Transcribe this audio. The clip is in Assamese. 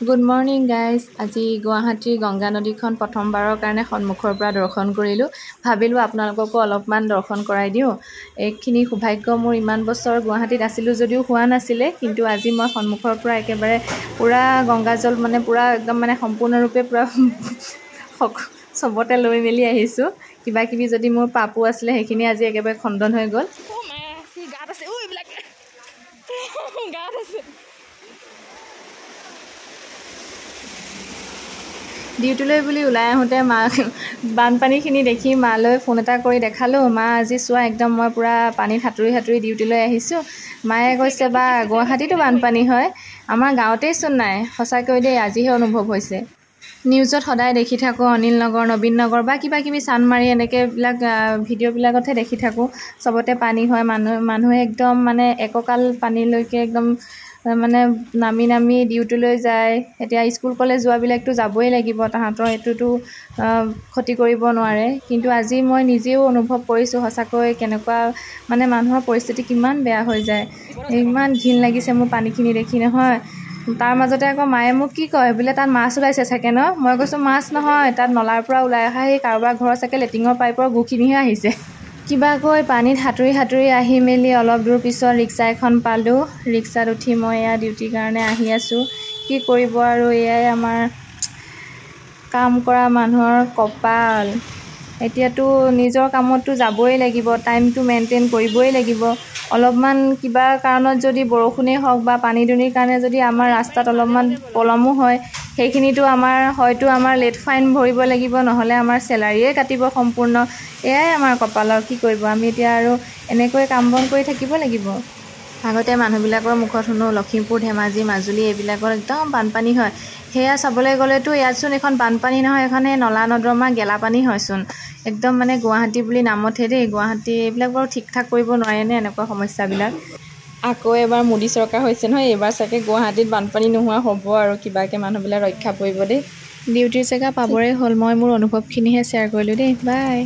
Good morning guys. আজি গুৱাহাটীৰ গংগা নদীখন প্ৰথমবাৰৰ কাৰণে সন্মুখৰ পৰা দৰ্শন কৰিলোঁ। ভাবিলোঁ আপোনালোককো অলপমান দৰ্শন কৰাই দিওঁ। এইখিনি সৌভাগ্য মোৰ ইমান বছৰ গুৱাহাটীত আছিলোঁ যদিও হোৱা নাছিলে, কিন্তু আজি মই সন্মুখৰ পৰা একেবাৰে পূৰা গংগাজল পূৰা একদম সম্পূৰ্ণৰূপে পূৰা চবতে লৈ মেলি আহিছোঁ। কিবা কিবি যদি মোৰ পাপো আছিলে সেইখিনি আজি একেবাৰে খণ্ডন হৈ গ'ল। ডিউটিলৈ বুলি ওলাই আহোঁতে বানপানীখিনি দেখি মালৈ ফোন এটা কৰি দেখালোঁ। মা আজি চোৱা, একদম মই পূৰা পানীত সাঁতুৰি সাঁতুৰি ডিউটিলৈ আহিছোঁ। মায়ে কৈছে, বা গুৱাহাটীতো বানপানী হয়, আমাৰ গাঁৱতেইচোন নাই। সঁচাকৈ দেই, আজিহে অনুভৱ হৈছে। নিউজত সদায় দেখি থাকোঁ অনিল নগৰ, নবীন নগৰ বা কিবা কিবি চানমাৰি এনেকৈ ভিডিঅ'বিলাকতহে দেখি থাকোঁ। চবতে পানী হয়, মানুহে একদম এককাল পানীলৈকে একদম নামি নামি ডিউটিলৈ যায়। এতিয়া স্কুল কলেজ যোৱাবিলাকতো যাবই লাগিব, তাহাঁতৰ এইটোতো ক্ষতি কৰিব নোৱাৰে। কিন্তু আজি মই নিজেও অনুভৱ কৰিছোঁ সঁচাকৈ কেনেকুৱা মানুহৰ পৰিস্থিতি কিমান বেয়া হৈ যায়। ইমান ঘিণ লাগিছে মোৰ পানীখিনি দেখি নহয়। তাৰ মাজতে আকৌ মায়ে মোক কি কয়, বোলে তাত মাছ ওলাইছে চাগে ন? মই কৈছোঁ মাছ নহয়, তাত নলাৰ পৰা ওলাই অহা সেই কাৰোবাৰ ঘৰৰ চাগে লেট্ৰিনৰ পাইপৰ গুখিনিহে আহিছে। কিবাকৈ পানীত সাঁতুৰি সাঁতুৰি আহি মেলি অলপ দূৰ পিছত ৰিক্সা এখন পালোঁ। ৰিক্সাত উঠি মই এয়া ডিউটিৰ কাৰণে আহি আছোঁ। কি কৰিব আৰু, এয়াই আমাৰ কাম কৰা মানুহৰ কপাল। এতিয়াতো নিজৰ কামততো যাবই লাগিব, টাইমটো মেইনটেইন কৰিবই লাগিব। অলপমান কিবা কাৰণত যদি বৰষুণেই হওক বা পানী দুনিৰ কাৰণে যদি আমাৰ ৰাস্তাত অলপমান পলমো হয়, সেইখিনিতো হয়তো আমাৰ লেট ফাইন ভৰিব লাগিব, নহ'লে আমাৰ চেলাৰিয়ে কাটিব সম্পূৰ্ণ। এয়াই আমাৰ কপালৰ, কি কৰিব আমি এতিয়া আৰু এনেকৈ কাম বন কৰি থাকিব লাগিব। আগতে মানুহবিলাকৰ মুখত শুনো লখিমপুৰ, ধেমাজি, মাজুলী এইবিলাকৰ একদম বানপানী হয়। সেয়া চাবলৈ গ'লেতো ইয়াতচোন এখন বানপানী নহয়, এখন নলা নৰ্দমা গেলা পানী হয়চোন। একদম গুৱাহাটী বুলি নামতহে দেই। গুৱাহাটী এইবিলাক বাৰু ঠিক ঠাক কৰিব নোৱাৰেনে এনেকুৱা সমস্যাবিলাক? আকৌ এবাৰ মোদী চৰকাৰ হৈছে নহয়, এইবাৰ চাগে গুৱাহাটীত বানপানী নোহোৱা হ'ব আৰু কিবাকৈ মানুহবিলাক ৰক্ষা পৰিব দেই। ডিউটিৰ জেগা পাবৰে হ'ল। মই মোৰ অনুভৱখিনিহে শ্বেয়াৰ কৰিলোঁ দেই। বাই।